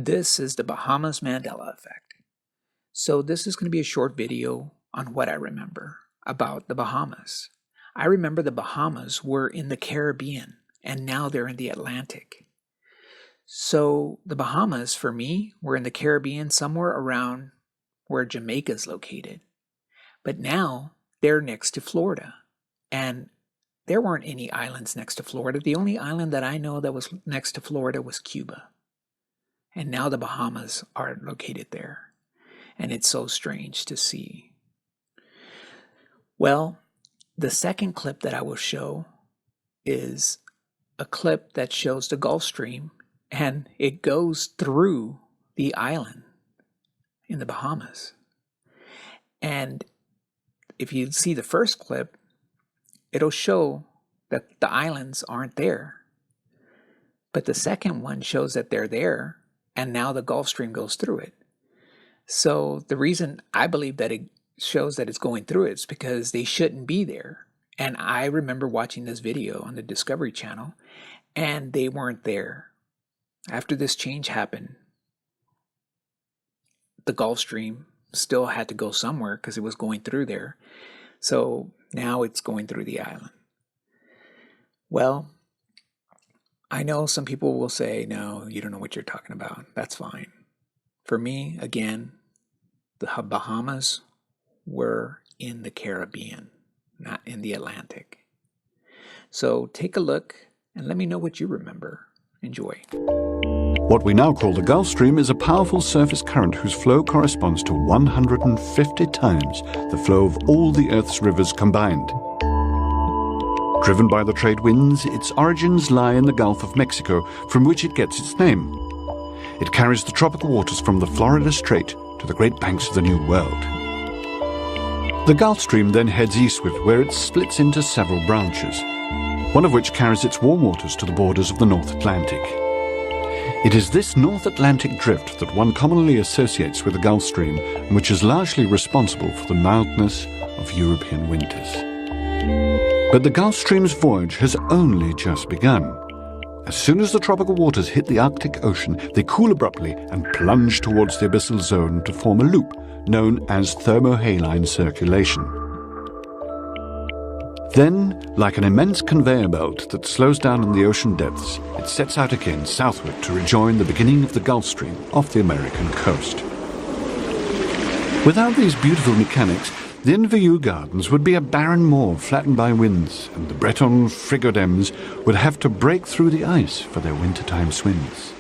This is the Bahamas Mandela effect. So this is going to be a short video on what I remember about the Bahamas. I remember the Bahamas were in the Caribbean and now they're in the Atlantic. So the Bahamas for me were in the Caribbean somewhere around where Jamaica is located. But now they're next to Florida. And there weren't any islands next to Florida. The only island that I know that was next to Florida was Cuba. And now the Bahamas are located there. And it's so strange to see. Well, the second clip that I will show is a clip that shows the Gulf Stream, and it goes through the island in the Bahamas. And if you see the first clip, it'll show that the islands aren't there. But the second one shows that they're there, and now the Gulf Stream goes through it. So the reason I believe that it shows that it's going through it is because they shouldn't be there. And I remember watching this video on the Discovery Channel, and they weren't there. After this change happened, the Gulf Stream still had to go somewhere because it was going through there. So now it's going through the island. Well, I know some people will say, no, you don't know what you're talking about. That's fine. For me, again, the Bahamas were in the Caribbean, not in the Atlantic. So take a look and let me know what you remember. Enjoy. What we now call the Gulf Stream is a powerful surface current whose flow corresponds to 150 times the flow of all the Earth's rivers combined. Driven by the trade winds, its origins lie in the Gulf of Mexico, from which it gets its name. It carries the tropical waters from the Florida Strait to the Great Banks of the New World. The Gulf Stream then heads eastward, where it splits into several branches, one of which carries its warm waters to the borders of the North Atlantic. It is this North Atlantic drift that one commonly associates with the Gulf Stream, and which is largely responsible for the mildness of European winters. But the Gulf Stream's voyage has only just begun. As soon as the tropical waters hit the Arctic Ocean, they cool abruptly and plunge towards the abyssal zone to form a loop known as thermohaline circulation. Then, like an immense conveyor belt that slows down in the ocean depths, it sets out again southward to rejoin the beginning of the Gulf Stream off the American coast. Without these beautiful mechanics, the Invereux Gardens would be a barren moor flattened by winds, and the Breton frigodems would have to break through the ice for their wintertime swims.